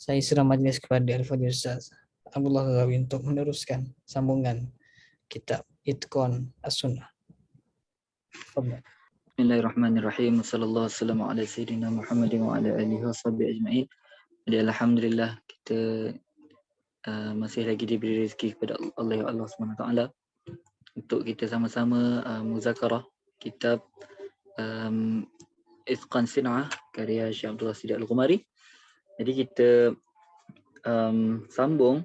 Saya serah majlis kepada Al-Fadhil Ustaz Abdullah Ghawi untuk meneruskan sambungan kitab Itqan As-Sunnah. Tafadhal. Bismillahirrahmanirrahim. Sallallahu alaihi wa ala sayyidina Muhammad wa ala alihi washabihi ajma'in. Jadi alhamdulillah kita masih lagi diberi rezeki kepada Allah Subhanahu wa taala untuk kita sama-sama muzakarah kitab Itqan Sin'ah karya Syekh Abdullah Siddiq Al-Ghumari. Jadi kita sambung,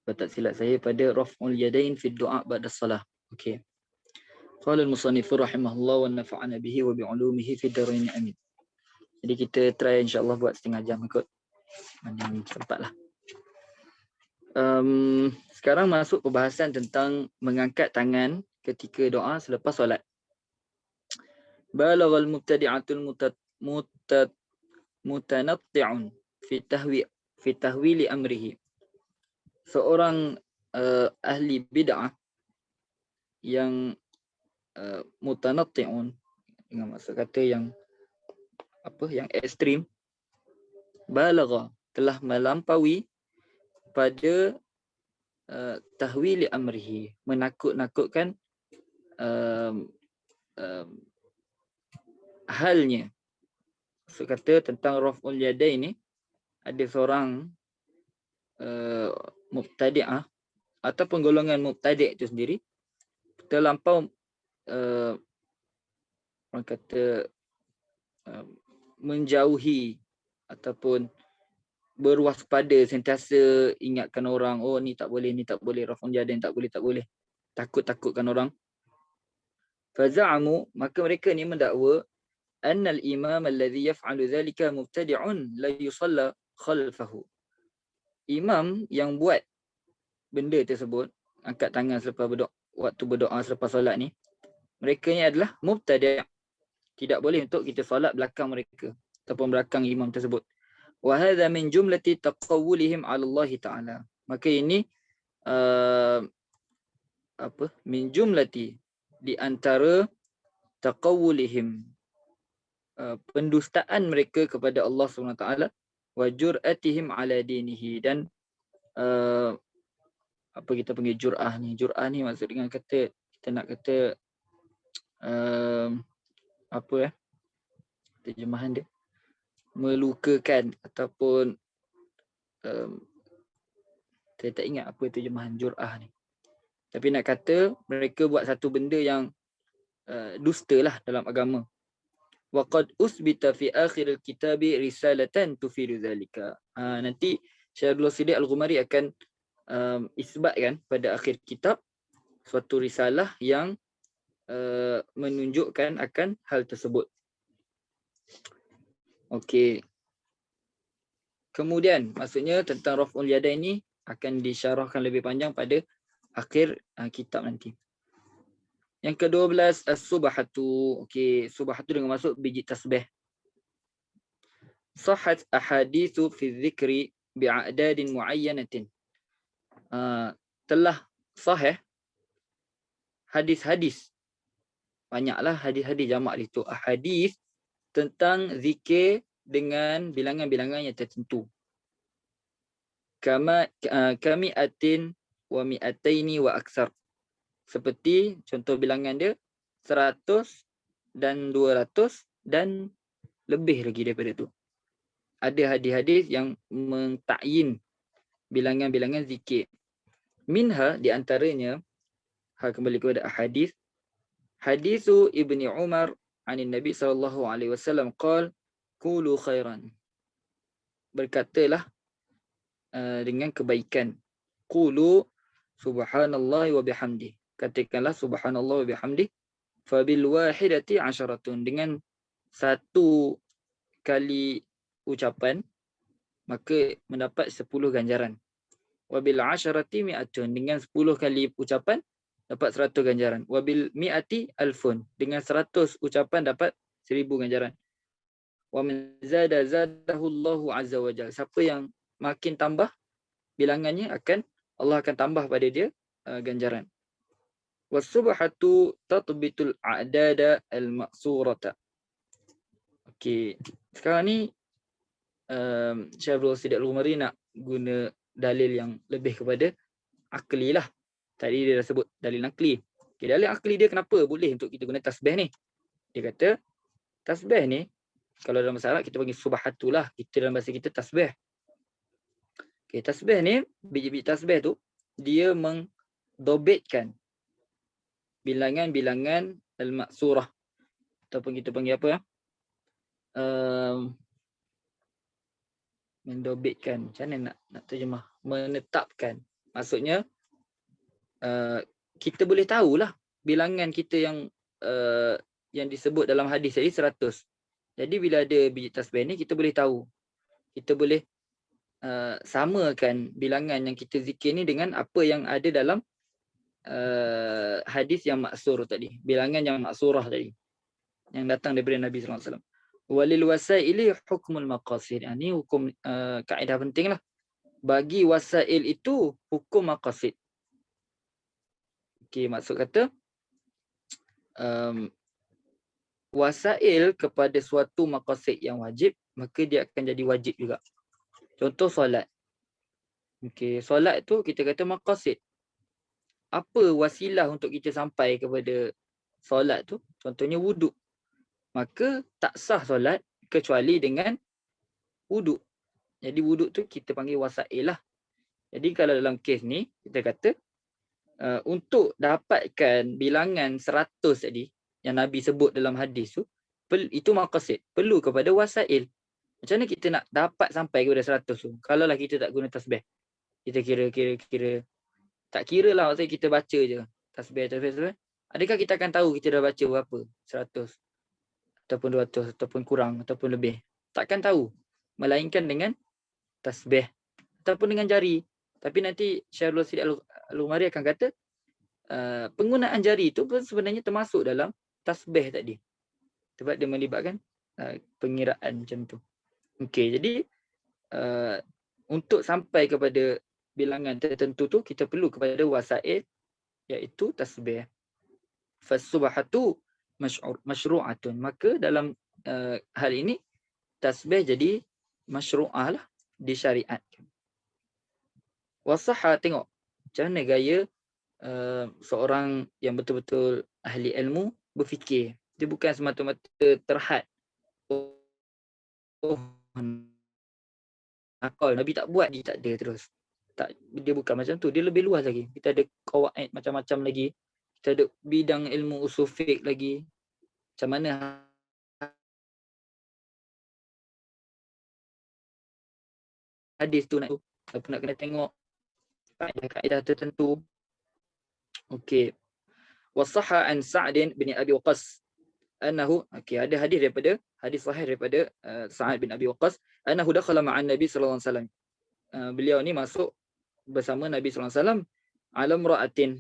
kalau tak silap saya, pada Raf'ul Yadain fi Du'a ba'da Salah. Okey. Qala al-musannif rahimahullah wa nafa'ana bihi wa bi'ulumihi fi darain amin. Jadi kita try insya-Allah buat setengah jam ikut mana yang sempatlah. Sekarang masuk perbahasan tentang mengangkat tangan ketika doa selepas solat. Balaghal mubtadi'atul mutanatti'un fi tahwili amrihi. Seorang ahli bid'ah yang mutanatti'un, dengan maksud kata yang ekstrim, balagha, telah melampaui pada tahwili amrihi, menakut-nakutkan halnya. Maksud kata tentang Raf'ul Yadain ni, ada seorang mubtadi'ah ataupun golongan mubtadi' itu sendiri terlampau orang kata menjauhi ataupun berwaspada, sentiasa ingatkan orang, oh ni tak boleh, Raf'ul Yadain tak boleh, takut-takutkan orang. Faza'amu, maka mereka ni mendakwa annal imam alladhi yaf'alu dhalika mubtadi'un la yusalla khalfahu. Imam yang buat benda tersebut, angkat tangan selepas waktu berdoa selepas solat ni, mereka ni adalah mubtadi', tidak boleh untuk kita solat belakang mereka ataupun belakang imam tersebut. Wa hadha min jumlati taqawwulihim 'ala Allah Ta'ala. Maka ini min jumlati, di antara taqawwulihim, pendustaan mereka kepada Allah SWT, wa jur'atihim 'ala dinihi, dan kita panggil jur'ah ni. Jur'ah ni maksud dengan kata, kita nak kata terjemahan dia, melukakan ataupun saya tak ingat apa terjemahan jur'ah ni. Tapi nak kata mereka buat satu benda yang dusta lah dalam agama. Wa qad usbita fi akhir al-kitabi risalatan tufidu dhalika. Nanti Syekh Abdullah Siddiq Al-Ghumari akan isbatkan pada akhir kitab suatu risalah yang menunjukkan akan hal tersebut. Okey. Kemudian maksudnya tentang Raf'ul Yadain ni akan disyarahkan lebih panjang pada akhir kitab nanti. Yang ke-12, as-subhatu. Okey, subhatu dengan maksud biji tasbih. Sahhat ahaditsu fi dzikri bi'adadin muayyanatin. Telah sahih hadis-hadis, banyaklah hadis-hadis, jamak itu ahadis, tentang zikir dengan bilangan-bilangan yang tertentu. Kami atin wa mi'ataini wa aksar. Seperti contoh bilangan dia 100 dan 200 dan lebih lagi daripada itu. Ada hadis-hadis yang mentakyin bilangan-bilangan zikir. Minha, di antaranya, kembali kepada hadis. Hadisu Ibni Umar anin Nabi sallallahu alaihi wasallam qala qulu khairan. Berkatalah dengan kebaikan. Qulu subhanallahi wa bihamdi. Katakanlah subhanallah wa bihamdi. Fabil wahidati 'asharatun. Dengan satu kali ucapan maka mendapat 10 ganjaran. Wabil 'asharati mi'atun. Dengan 10 kali ucapan dapat 100 ganjaran. Wabil mi'ati alfun. Dengan 100 ucapan dapat 1000 ganjaran. Wa man zada zadahu Allahu azza wa jalla. Siapa yang makin tambah bilangannya, Allah akan tambah pada dia ganjaran. Was-subhatu tatbitul a'dada al-ma'surata. Okey, sekarang ni Syahrul Rasyid Al-Ghumari nak guna dalil yang lebih kepada akli lah. Tadi dia dah sebut dalil akli. Okay, dalil akli dia kenapa boleh untuk kita guna tasbih ni? Dia kata tasbih ni kalau dalam bahasa Arab kita panggil subhatulah, kita dalam bahasa kita tasbih. Okay, tasbih ni, biji-biji tasbih tu dia mendobitkan bilangan-bilangan al-maksurah ataupun kita panggil apa ya? Mendobitkan. Macam mana nak terjemah? Menetapkan. Maksudnya kita boleh tahulah bilangan kita yang disebut dalam hadis tadi 100. Jadi bila ada biji tasbih ni kita boleh tahu. Kita boleh samakan bilangan yang kita zikir ni dengan apa yang ada dalam hadis yang maksur tadi. Bilangan yang maksurah tadi. Yang datang daripada Nabi sallallahu alaihi wasallam. Walil wasaili hukmul maqasid. Ini hukum kaedah penting lah. Bagi wasail itu hukum maqasid. Okey, maksud kata wasail kepada suatu maqasid yang wajib, maka dia akan jadi wajib juga. Contoh solat. Okey, solat tu kita kata maqasid. Apa wasilah untuk kita sampai kepada solat tu? Contohnya wuduk. Maka tak sah solat kecuali dengan wuduk. Jadi wuduk tu kita panggil wasail lah. Jadi kalau dalam kes ni kita kata untuk dapatkan bilangan 100 tadi yang Nabi sebut dalam hadis tu, itu maqasid, perlu kepada wasail. Macam mana kita nak dapat sampai kepada 100 tu? Kalau lah kita tak guna tasbih. Kita kira. Tak kira lah, maksudnya kita baca je. Tasbih. Adakah kita akan tahu kita dah baca berapa? 100 ataupun 200 ataupun kurang ataupun lebih? Takkan tahu. Melainkan dengan tasbih ataupun dengan jari. Tapi nanti Syahrul Rasyid Al-Ghumari akan kata penggunaan jari itu pun sebenarnya termasuk dalam tasbih tadi. Sebab dia melibatkan pengiraan macam tu. Okey, jadi untuk sampai kepada bilangan tertentu tu kita perlu kepada wasail iaitu tasbih. Fasubhatu masyru'atun. Maka dalam hal ini tasbih jadi masyru'ah lah, disyariatkan. Wasahha, tengok macam mana gaya seorang yang betul-betul ahli ilmu berfikir. Dia bukan semata-mata terhad. Akal Nabi tak buat, dia tak ada terus. Tak, dia bukan macam tu. Dia lebih luas lagi. Kita ada qawaid macam-macam lagi. Kita ada bidang ilmu usul fiqh lagi. Macam mana hadis tu nak kena tengok kaedah tertentu. Okey. Wasahha an Sa'd bin Abi Waqqas annahu, okey, ada hadis sahih daripada Sa'ad bin Abi Waqqas annahu dakhala ma'an Nabi sallallahu alaihi wasallam. Beliau ni masuk bersama Nabi sallallahu alaihi wasallam ala imra'atin.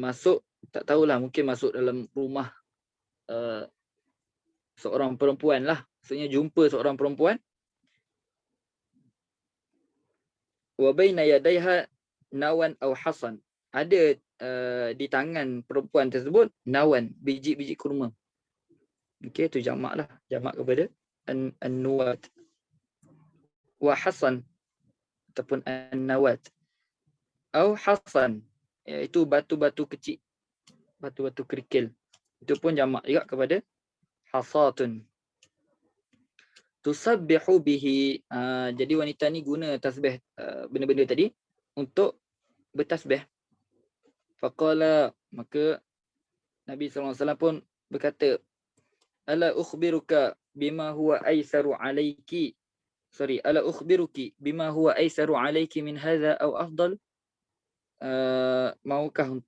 Masuk, tak tahulah, mungkin masuk dalam rumah seorang perempuan lah. Maksudnya jumpa seorang perempuan. Wa baina yadayha nawan aw hasan. Ada di tangan perempuan tersebut nawan, biji-biji kurma. Okey, tu jamak lah. Jamak kepada an-nuwat. Wa hasan ataupun an-nawat. Aw hasan, iaitu batu-batu kecil. Batu-batu kerikil. Itu pun jamak juga kepada hasatun. Tusabbihu bihi. Jadi wanita ni guna tasbih, benda-benda tadi untuk bertasbih. Faqala, maka Nabi SAW pun berkata, ala ukhbiruka bima huwa aisaru alayki. Ala ukhbiruki bima huwa aisaru alayki min hadha aw afdal. Maukah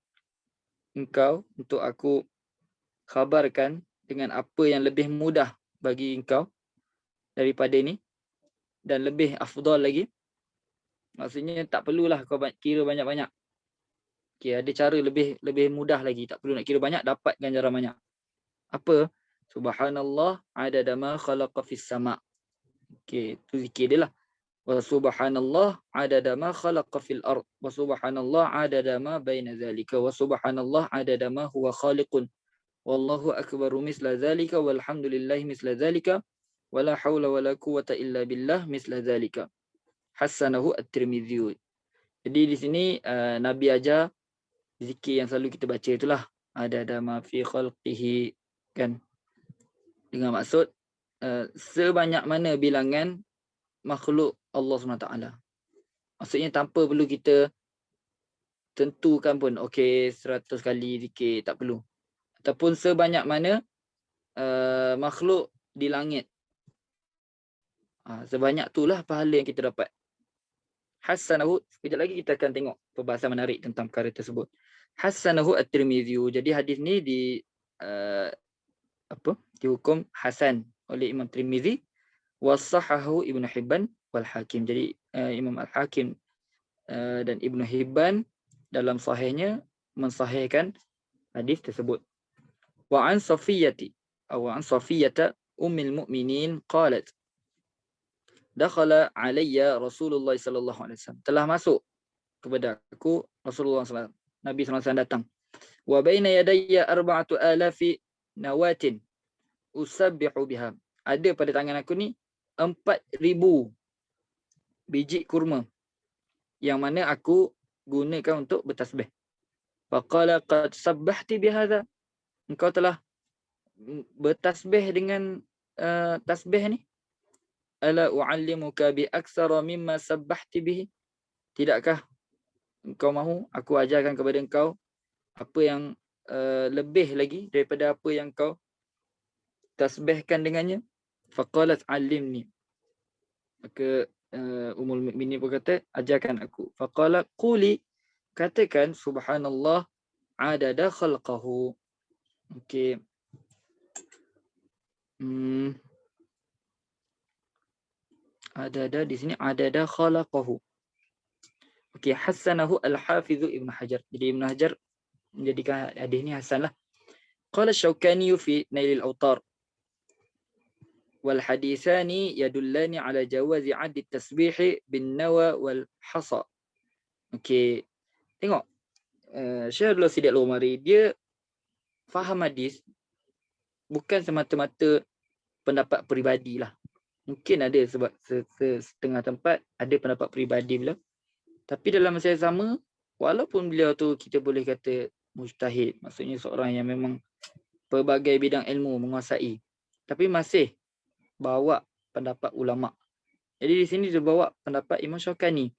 engkau untuk aku khabarkan dengan apa yang lebih mudah bagi engkau daripada ini dan lebih afdal lagi? Maksudnya tak perlulah kau kira banyak-banyak. Okay, ada cara lebih mudah lagi, tak perlu nak kira banyak, dapat ganjaran banyak. Apa? Subhanallah adada ma khalaqa fis sama'. Okey, tu zikir dia lah. Wa subhanallah adada ma khalaqa fil ard. Wa subhanallah adada ma baina zalika. Wa subhanallah adada ma huwa khaliqun. Wallahu akbaru misla zalika walhamdulillahi misla zalika. wala haula wala quwwata illa billah misla dzalika. Hasanahu at-Tirmidzi. Jadi di sini Nabi ajar zikir yang selalu kita baca itulah, ada ma fi khalqihi, kan, dengan maksud sebanyak mana bilangan makhluk Allah SWT. Maksudnya tanpa perlu kita tentukan pun, okey 100 kali zikir, tak perlu. Ataupun sebanyak mana makhluk di langit. Sebanyak itulah pahala yang kita dapat. Hasanahu, sekejap lagi kita akan tengok perbahasan menarik tentang perkara tersebut. Hasanahu at-Tirmidzi. Jadi hadis ni dihukum hasan oleh Imam Tirmizi, wasahahu Ibnu Hibban wal Hakim. Jadi Imam Al-Hakim dan Ibnu Hibban dalam sahihnya mensahihkan hadis tersebut. Wa an Safiyata ummul mukminin qalat, dakhala alayya Rasulullah sallallahu alaihi wasallam. Telah masuk kepada aku Rasulullah sallallahu alaihi wasallam. Nabi sallallahu alaihi wasallam datang. Wa baina yadayya 4,000 nawatin usabbihu biha. Ada pada tangan aku ni 4,000 biji kurma yang mana aku gunakan untuk bertasbih. Faqala qad sabbahti bihadha. Engkau telah bertasbih dengan tasbih ni. Ala u'allimuka bi aktsara mimma sabbahti bihi. Tidakkah engkau mahu aku ajarkan kepada engkau apa yang lebih lagi daripada apa yang kau tasbihkan dengannya? Faqalat 'allimni. Maka Ummul Mukminin berkata, ajarkan aku. Faqala quli, katakan subhanallah adada khalqahu. Okey. Adada di sini adada khalaqahu. Okey, hasanahu al-Hafiz Ibn Hajar. Jadi Ibn Hajar menjadikan hadis ni hasan lah. Qala Syaukani fi Nailil Awtar. Wal hadithani yadullani ala jawazi 'addi tasbih bin nawa wal hasa. Okey. Tengok. Syahrul Sidat Al-Umari dia faham hadis bukan semata-mata pendapat peribadi lah. Mungkin ada sebab setengah tempat ada pendapat peribadi beliau. Tapi dalam masa yang sama, walaupun beliau tu kita boleh kata mujtahid, maksudnya seorang yang memang pelbagai bidang ilmu menguasai, tapi masih bawa pendapat ulama. Jadi di sini dia bawa pendapat Imam Syaukani.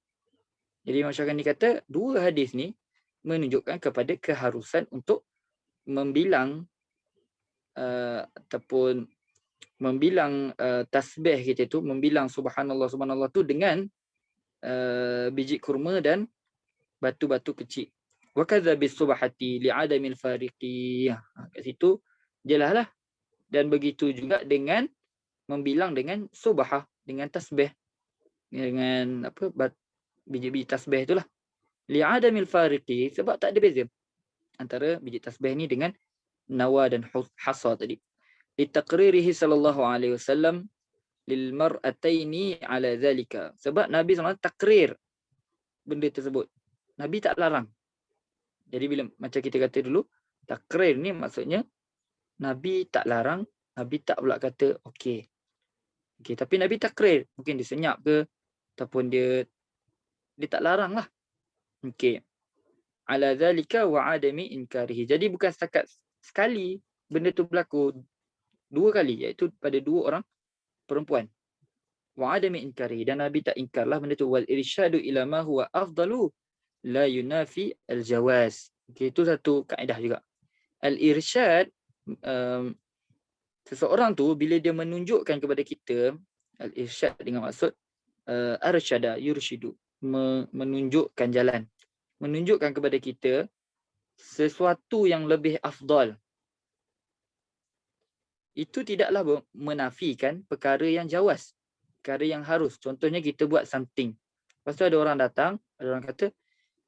Jadi Imam Syaukani kata dua hadis ni menunjukkan kepada keharusan untuk membilang ataupun membilang tasbih kita tu, membilang subhanallah subhanallah tu dengan biji kurma dan batu-batu kecil. Wa kadza bisubhati li'adamil fariqi. Kat situ jelaslah. Dan begitu juga dengan membilang dengan subhah, dengan tasbih, dengan apa, biji-biji tasbih itulah. Li'adamil fariqi, sebab tak ada beza antara biji tasbih ni dengan nawa dan hasa tadi. Litaqririhi sallallahu alaihi wasallam lil mar'ataini ala zalika. Sebab Nabi SAW takrir benda tersebut. Nabi tak larang. Jadi bila macam kita kata dulu, takrir ni maksudnya Nabi tak larang, Nabi tak pula kata okey. Okey, tapi Nabi takrir. Mungkin dia senyap ke ataupun dia tak larang lah. Okey. Ala zalika wa adami inkarihi. Jadi bukan setakat sekali benda tu berlaku, dua kali, iaitu pada dua orang perempuan. Wa adami inkari, dan Nabi tak ingkarlah benda tu. Wal irsyadu ila ma huwa afdalu la yunafi al jawaz. Okey, itu satu kaedah juga. Al irsyad, seseorang tu bila dia menunjukkan kepada kita, al irsyad dengan maksud arsyada yurshidu, menunjukkan jalan, menunjukkan kepada kita sesuatu yang lebih afdal. Itu tidaklah menafikan perkara yang jawaz, perkara yang harus. Contohnya kita buat something, lepas tu ada orang datang, ada orang kata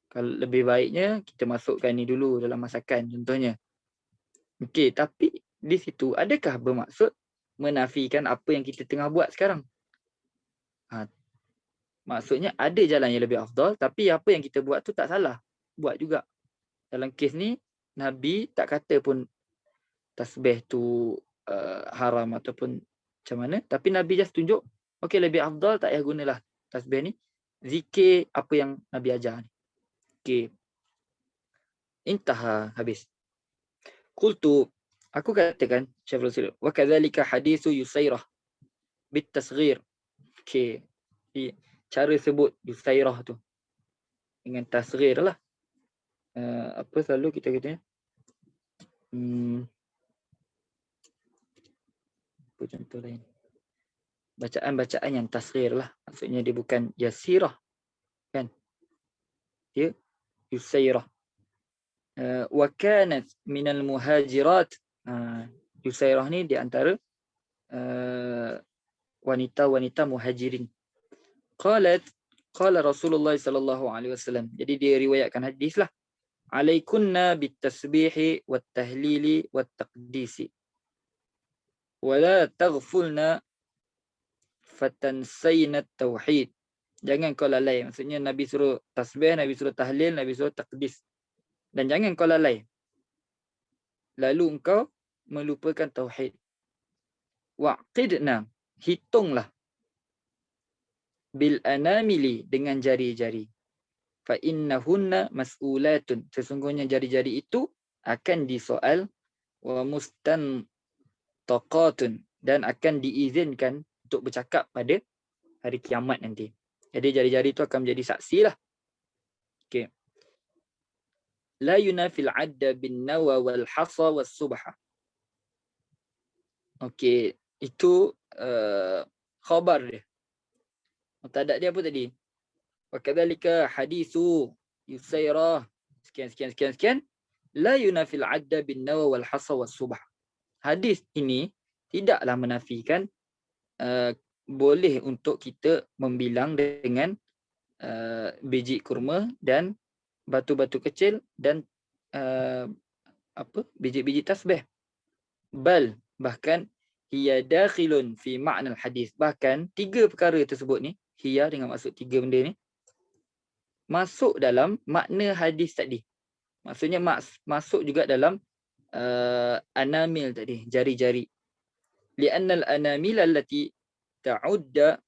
kalau lebih baiknya kita masukkan ni dulu dalam masakan, contohnya. Okey, tapi di situ adakah bermaksud menafikan apa yang kita tengah buat sekarang? Maksudnya ada jalan yang lebih afdal, tapi apa yang kita buat tu tak salah, buat juga. Dalam kes ni Nabi tak kata pun tasbih tu haram ataupun macam mana. Tapi Nabi just tunjuk, okey lebih afdal tak payah gunalah tasbih ni. Zikir apa yang Nabi ajar ni. Okey. Intaha, habis. Qultu, aku katakan, Syekh Rasul, wa kadzalika hadithu Yusairah bit tasghir. Okey. Cara sebut Yusairah tu dengan tasghir lah. Apa selalu kita kata? Apa contoh lain? Bacaan-bacaan yang tasghir lah. Maksudnya dia bukan yasirah. Kan? Dia Yusairah. Wa kanat minal muhajirat. Yusairah ni di antara wanita-wanita muhajirin. Qala Rasulullah sallallahu alaihi wasallam. Jadi dia riwayatkan hadis lah. Alaikunna bitasbihi wat tahlili wat taqdisi. Wala taghfulna fatansayna tauhid. Jangan kau lalai. Maksudnya Nabi suruh tasbih, Nabi suruh tahlil, Nabi suruh taqdis. Dan jangan kau lalai. Lalu engkau melupakan tauhid. Waqidna, hitunglah. Bil anamili, dengan jari-jari. Fa innahunna mas'ulatun. Sesungguhnya jari-jari itu akan disoal. Wa mustantaqatun. Dan akan diizinkan untuk bercakap pada hari kiamat nanti. Jadi jari-jari itu akan menjadi saksi lah. Okay. La yunafil adda bin nawa wal hasa was subha. Okay. Itu khabar dia. Mubtada dia apa tadi? Wa kadzalika hadithu Yusairah sekian. La yunafil adda bin nawa wal hasa was subha. Hadis ini tidaklah menafikan boleh untuk kita membilang dengan biji kurma dan batu-batu kecil dan biji-biji tasbih. Bahkan hiya dakhilun fi ma'na al-hadis. Bahkan tiga perkara tersebut ni, hiya dengan maksud tiga benda ni, masuk dalam makna hadis tadi. Maksudnya masuk juga dalam anamil tadi, jari-jari. Li'anna al-anamil allati ta'udda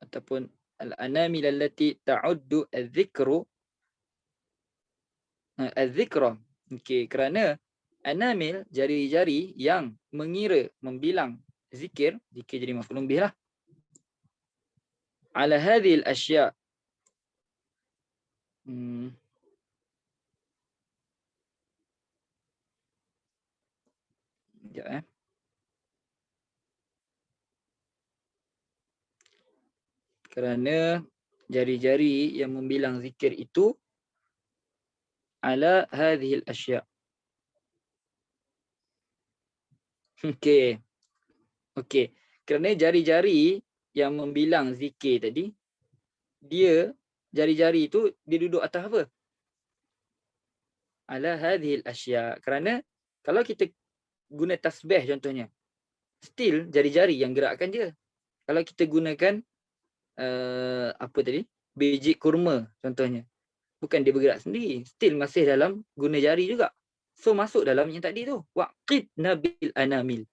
ataupun al-anamil allati ta'uddu al-dhikra. Okey, kerana anamil, jari-jari yang mengira, membilang zikir jadi maf'ul bih lah. Ala hadhil asya'. Sekejap Kerana jari-jari yang membilang zikir itu ala hadhil asya'. Okey. Kerana jari-jari yang membilang zikir tadi, jari-jari itu dia duduk atas apa? Ala hadhil asya'. Kerana kalau kita guna tasbih contohnya, still jari-jari yang gerakkan dia. Kalau kita gunakan biji kurma contohnya, bukan dia bergerak sendiri, still masih dalam guna jari juga. So masuk dalam yang tadi tu, waqidna bil anamil.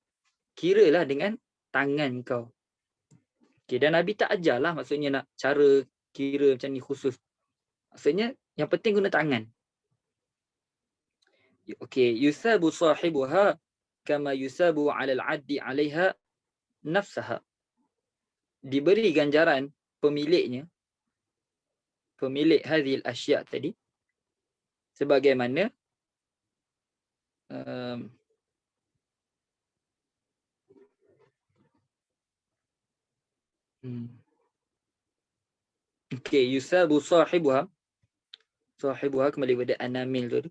Kiralah dengan tangan kau. Okay, dan Nabi tak ajarlah maksudnya nak cara kira macam ni khusus. Maksudnya yang penting guna tangan. Okey, yusabu sahibuha kama yusabu 'ala al-'addi 'alaiha nafsaha. Diberi ganjaran pemilik hadhil asya' tadi sebagaimana yusabu sahibuha kembali pada anamil tu,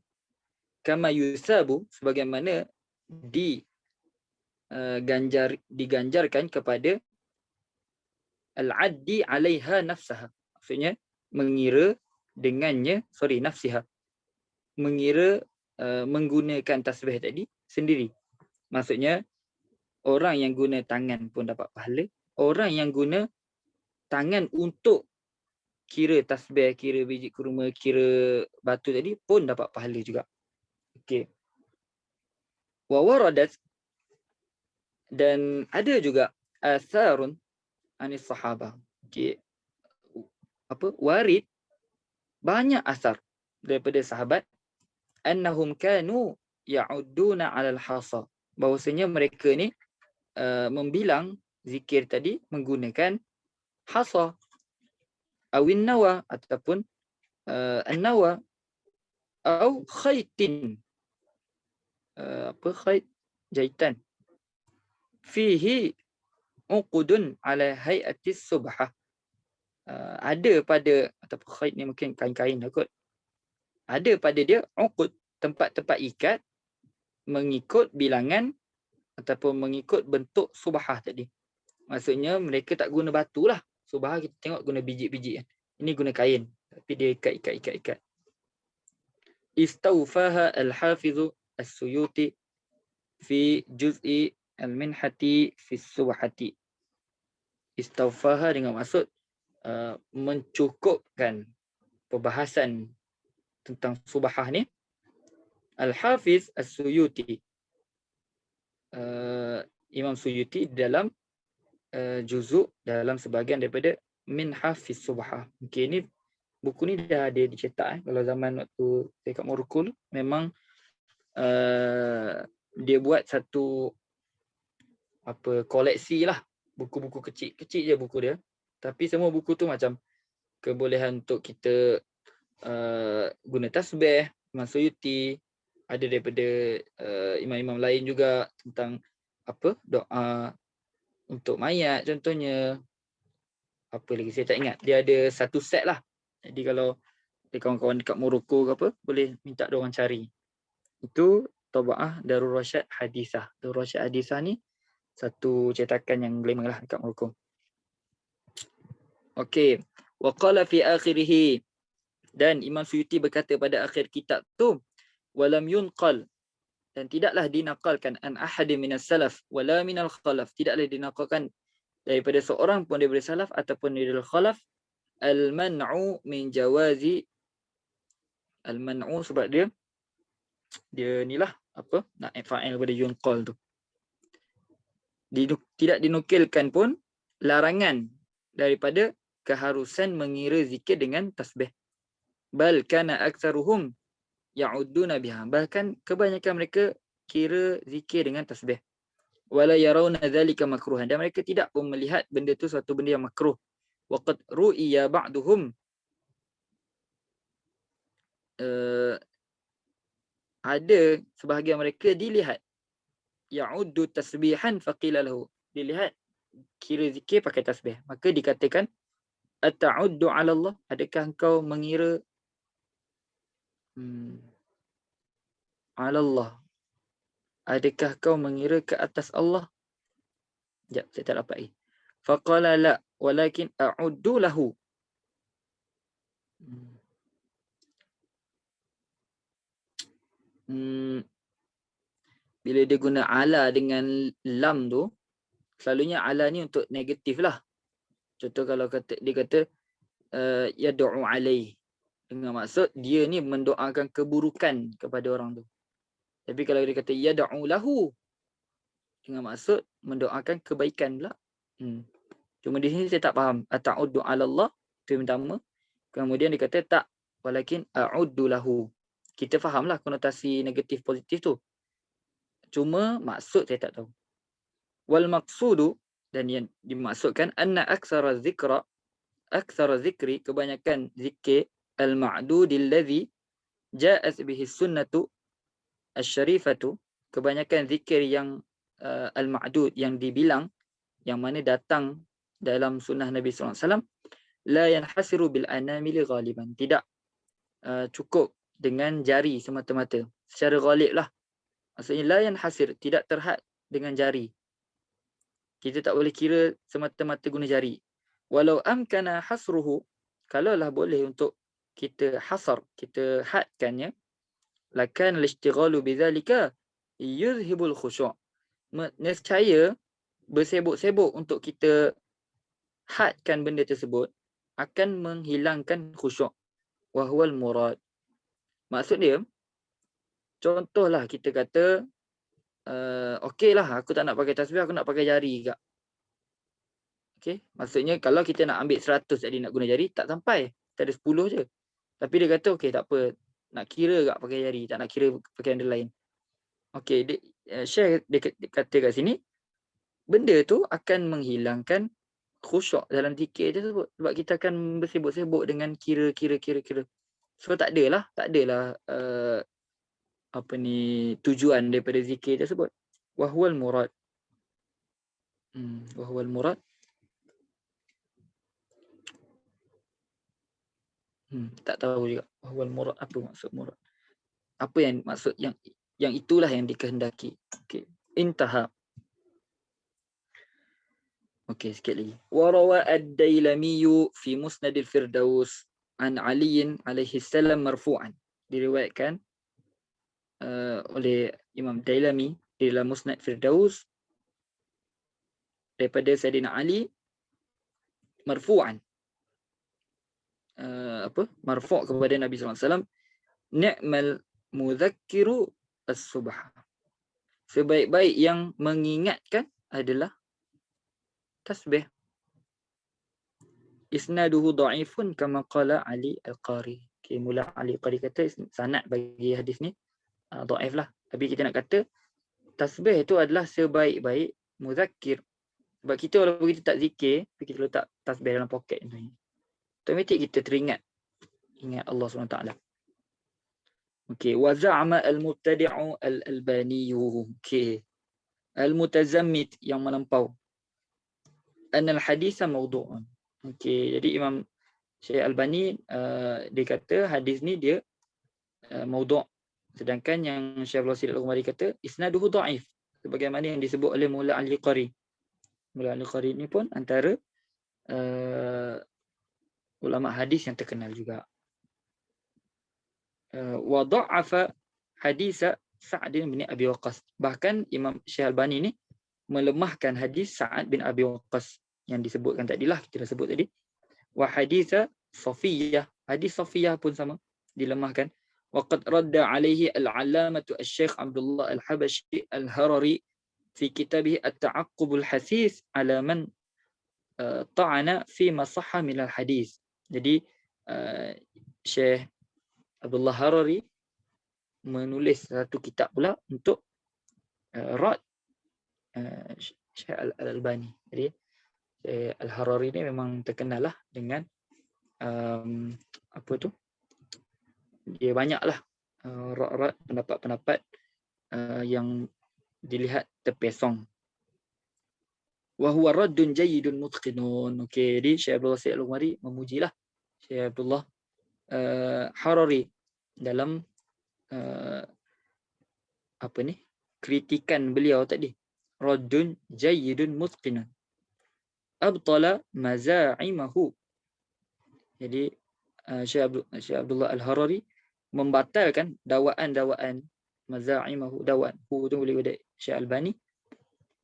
kama yusabu sebagaimana diganjarkan kepada al-'addi 'alaiha nafsaha. Maksudnya mengira dengannya, nafsiha. Mengira menggunakan tasbih tadi sendiri. Maksudnya orang yang guna tangan pun dapat pahala. Orang yang guna tangan untuk kira tasbih, kira biji kurma, kira batu tadi pun dapat pahala juga. Okey. Wa waradat, dan ada juga atharun anis sahabah. Okey. Warid banyak asar daripada sahabat annahum kanu ya'udduna 'alal hasa. Bahwasanya mereka ni membilang zikir tadi menggunakan hasa awin nawa ataupun an-nawa atau khaytin khayt jaitan fihi uqudun ala hayatis subhah. Ada pada ataupun khayt ni mungkin kain-kain lah kot. Ada pada dia uqud, tempat-tempat ikat mengikut bilangan ataupun mengikut bentuk subhah tadi. Maksudnya mereka tak guna batu lah. Subhah kita tengok guna biji-biji kan. Ini guna kain. Tapi dia ikat. Istawfaha al-hafizu as-suyuti fi juz'i al-minhati fi subhati. Istawfaha dengan maksud mencukupkan perbahasan tentang subhah ni. Al-Hafiz as-Suyuti, Imam Suyuti dalam juzuk dalam sebahagian daripada Minhah fi Subhah. Mungkin ni buku ni dah ada dicetak kalau zaman waktu dekat Morocco memang dia buat satu koleksi lah, buku-buku kecil je buku dia, tapi semua buku tu macam kebolehan untuk kita guna tasbih. Imam Suyuti ada daripada imam-imam lain juga tentang doa untuk mayat contohnya. Apa lagi saya tak ingat. Dia ada satu set lah. Jadi kalau kawan-kawan dekat Morocco ke apa, boleh minta diorang cari. Itu Tabaah Darul Rashad Hadithah. Darul Rashad Hadithah ni satu cetakan yang glamour lah dekat Morocco. Okey. Wa qala fi akhirih, dan Imam Suyuti berkata pada akhir kitab tu, walam yunqal, dan tidaklah dinakalkan an ahadin minas salaf wala minal khalaf, tidaklah dinakalkan daripada seorang pun daripada salaf ataupun daripada khalaf al-man'u min jawazi. Al-man'u sebab dia nilah nak fa'il pada yunqal tu. Tidak dinukilkan pun larangan daripada keharusan mengira zikir dengan tasbih. Bal kana aktsaruhum ya'udduna biha, bahkan kebanyakan mereka kira zikir dengan tasbih. Wala yarawna dzalika makruhan, dan mereka tidak pun melihat benda tu suatu benda yang makruh. Waqad ru'iya ba'duhum, ada sebahagian mereka dilihat ya'uddu tasbihan faqila lahu, dilihat kira zikir pakai tasbih, maka dikatakan ata'uddu 'ala Allah, adakah engkau mengira 'ala Allah, adakah kau mengira ke atas Allah? Sekejap, saya tak dapat. Faqala la, walakin a'uddu lahu. Bila dia guna ala dengan lam tu, selalunya ala ni untuk negatif lah. Contoh kalau dia kata yad'u alaih, dengan maksud dia ni mendoakan keburukan kepada orang tu. Tapi kalau dia kata yad'u lahu, dengan maksud mendoakan kebaikan pula. Cuma di sini saya tak faham. Ata'uddu 'ala Allah, itu yang pertama. Kemudian dia kata tak, walakin a'uddu lahu. Kita fahamlah konotasi negatif positif tu. Cuma maksud saya tak tahu. Wal maqsudu, dan yang dimaksudkan anna aktsara zikri, kebanyakan zikir al-ma'dud alladhi ja'at bihi sunnatu asy-syarifatu, kebanyakan zikir yang al-ma'dud, yang dibilang, yang mana datang dalam sunnah Nabi SAW, la yanhasiru bil anamil ghaliban, tidak cukup dengan jari semata-mata, secara ghalib lah. Maksudnya la yanhasir, tidak terhad dengan jari. Kita tak boleh kira semata-mata guna jari. Walau amkana hasruhu, kalaulah boleh untuk kita hasar, kita hadkannya, lakan al-ishtighalu bidzalika yuzhibul khusyu'. Nescaya bersibuk-sibuk untuk kita hadkan benda tersebut akan menghilangkan khusyuk. Wa huwal murad. Maksud dia, contohlah kita kata okeylah aku tak nak pakai tasbih, aku nak pakai jari juga. Okey, maksudnya kalau kita nak ambil 100 tadi nak guna jari tak sampai, kita ada 10 je. Tapi dia kata okey tak apa, nak kira tak pakai jari, tak nak kira pakai benda lain. Okey, Syekh dia kata kat sini benda tu akan menghilangkan khusyuk dalam zikir tersebut sebab kita akan bersibuk-sibuk dengan kira. So tak adalah tujuan daripada zikir tersebut. Wahwal murad. Wahwal murad. Tak tahu juga wahwal murad apa maksud murad. Apa yang maksud yang itulah yang dikehendaki. Okey. Intaha. Okey, sikit lagi. Wa rawa ad-Dailami fi Musnad al-Firdaus an Ali alaihi salam marfu'an. Diriwayatkan oleh Imam Dailami di dalam Musnad Firdaus daripada Sayyidina Ali marfu'an. Marfu' kepada Nabi sallallahu alaihi wasallam, ni'mal mudzakiru as-subh. Sebaik-baik yang mengingatkan adalah tasbih. Isnaduhu dha'ifun kama qala Ali Al-Qari. Okay, mula Ali Al-Qari kata sanad bagi hadis ni dha'if lah. Tapi kita nak kata tasbih itu adalah sebaik-baik muzakir. Sebab kita walaupun kita tak zikir, tapi kita letak tasbih dalam poket contohnya, automatik kita teringat ingat Allah SWT. Okey, wa za'ama al-mubtadi'u al-Albani. Okey. Al-mutazammit yang melampau. Anal haditha mawdu'un. Okey, jadi Imam Syekh Albani dia kata hadis ni dia mawdu'. Sedangkan yang Syekh Abdul Wahid Al-Ghumari kata isnaduhu dha'if. Sebagaimana yang disebut oleh Mula Al-Qari. Mula Al-Qari ni pun antara ulama hadis yang terkenal juga. Wa dha'afa hadis Sa'd bin Abi Waqqas. Bahkan Imam Syekh Albani ni melemahkan hadis Sa'ad bin Abi Waqqas yang disebutkan tadilah, kita dah sebut tadi. Wa hadis Safiyah, hadis Safiyah pun sama dilemahkan. Wa qad radda alaihi al-allamatu asy-Syaikh Abdullah Al-Habashi Al-Harari fi kitabih At-Ta'aqqub Al-Hasis ala man ta'ana fi ma sahha min al-hadis. Jadi Syekh Abdullah Harari menulis satu kitab pula untuk rad Syekh Al-Albani. Jadi Al-Harari ni memang terkenal lah dengan dia banyaklah rad pendapat-pendapat yang dilihat terpesong. Wa huwa raddun jayyidun mutqinun. Okey, jadi Syekh Abdul Wahid Al-Ghumari memujilah Syekh Abdullah Harari dalam kritikan beliau tadi. Raddun jayyidun mutqinun. Abtala maza'imahu. Jadi Syekh Abdullah Al-Harari membatalkan dakwaan-dakwaan maza'imahu, dakwaan hu tu boleh pada Syekh Albani,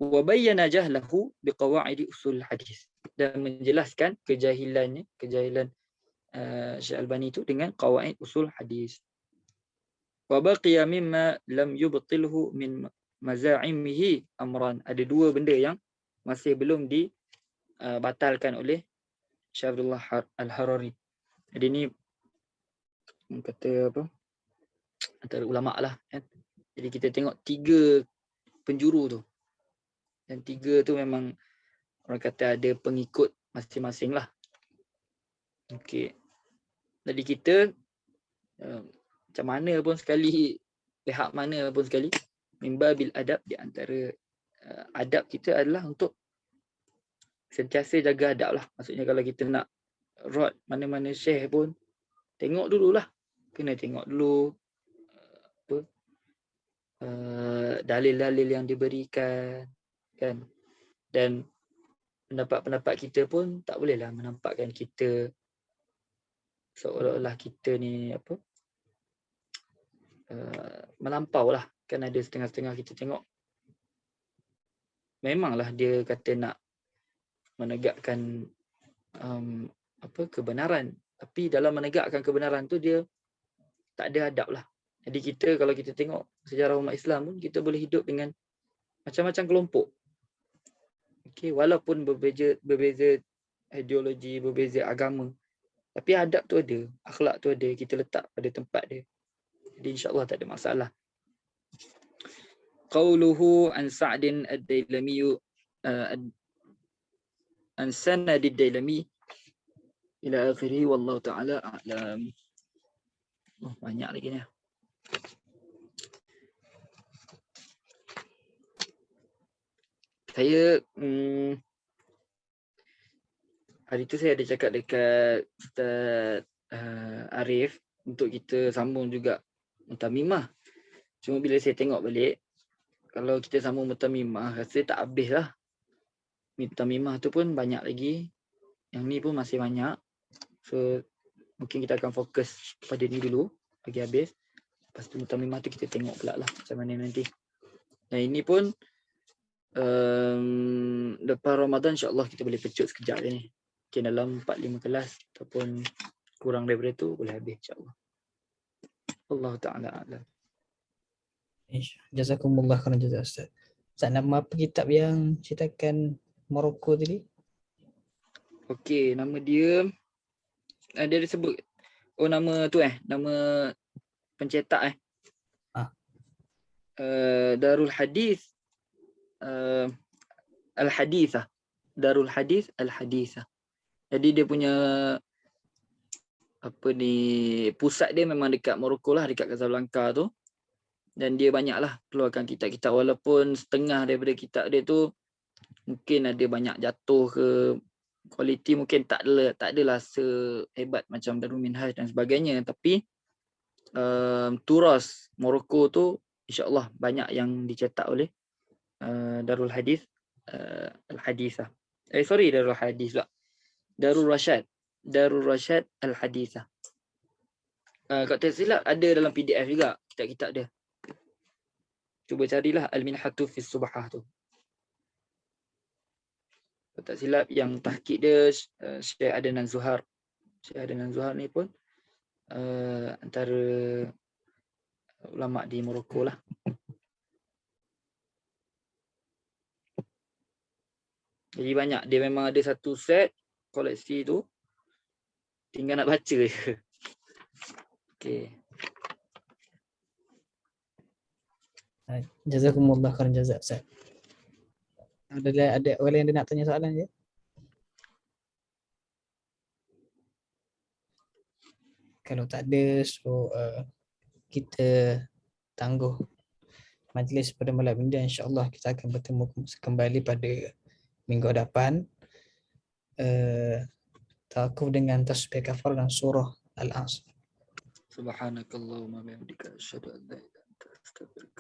wa bayyana jahlahu biqawaid usul hadis, dan menjelaskan kejahilan Syekh Albani itu dengan qawaid usul hadis. Wa baqiya mimma lam yubtilhu min maza'imihi amran. Ada dua benda yang masih belum dibatalkan oleh Syekh Abdullah Al-Harari. Jadi ni kata antara ulama lah kan. Jadi kita tengok 3 penjuru tu. Dan 3 tu memang orang kata ada pengikut masing-masing lah. Okey. Jadi kita macam mana pun sekali, pihak mana pun sekali, mimbabil adab, di antara adab kita adalah untuk sentiasa jaga adab lah. Maksudnya kalau kita nak rod mana-mana syekh pun, tengok dululah. Kena tengok dulu dalil-dalil yang diberikan kan. Dan pendapat-pendapat kita pun tak bolehlah menampakkan kita seolah-olah kita ni melampau lah. Kan ada setengah-setengah kita tengok memanglah dia kata nak menegakkan kebenaran, tapi dalam menegakkan kebenaran tu dia tak ada adab lah. Jadi kita, kalau kita tengok sejarah umat Islam pun, kita boleh hidup dengan macam-macam kelompok. Okey, walaupun berbeza ideologi, berbeza agama, tapi adab tu ada, akhlak tu ada, kita letak pada tempat dia. Jadi insya-Allah tak ada masalah. Qauluhu an Sa'din ad-Dailami an Sanad ad-Dailami ila akhirih wallahu taala a'lam. Oh, banyak lagi ni. Saya hari tu saya ada cakap dekat Ustaz Arif untuk kita sambung juga Mutamimah. Cuma bila saya tengok balik, kalau kita sambung Mutamimah, rasa tak habis lah. Mutamimah tu pun banyak lagi. Yang ni pun masih banyak. So mungkin kita akan fokus pada ni dulu bagi habis. Lepas tu Mutamimah tu kita tengok pula lah macam mana nanti. Dan ini pun lepas Ramadan insya-Allah kita boleh pecut sekejap je ni. Mungkin dalam 4-5 kelas ataupun kurang daripada tu boleh habis insya-Allah. Allah Ta'ala a'lam. Jazakumullah khairan jazak Ustaz. Ustaz, nama apa kitab yang ceritakan Morocco tadi? Okey, nama dia dia disebut nama tu nama pencetak Darul Hadis Al-Hadithah. Darul Hadis Al-Hadithah. Jadi dia punya pusat dia memang dekat Morocco lah, dekat Casablanca tu. Dan dia banyaklah keluarkan kitab-kitab, walaupun setengah daripada kitab dia tu mungkin ada banyak jatuh ke, kualiti mungkin tak adalah sehebat macam Darul Minhaj dan sebagainya, tapi turas Morocco tu insya-Allah banyak yang dicetak oleh Darul Hadis Al-Hadithah. Darul Hadis pula. Darul Rashad Al-Hadithah. Kalau tak silap ada dalam PDF juga kitab-kitab dia. Cuba carilah Al-Minhatu fi Subhah tu. Kalau tak silap yang tahqiq dia Syekh Adnan Zuhar. Syekh Adnan Zuhar ni pun antara ulama di Morocco lah. Jadi banyak, dia memang ada satu set koleksi tu, tinggal nak baca je. Okey. Jazakumullah khairan jazak Ustaz. Ada orang yang nak tanya soalan je? Kalau tak ada, so kita tangguh majlis pada malam ini, insya-Allah kita akan bertemu kembali pada minggu hadapan. Tawakuf dengan tasbih kafar dan surah Al-Asr. Subhanakallahumma wa bihamdika asyhadu an la ilaha illa anta astaghfiruka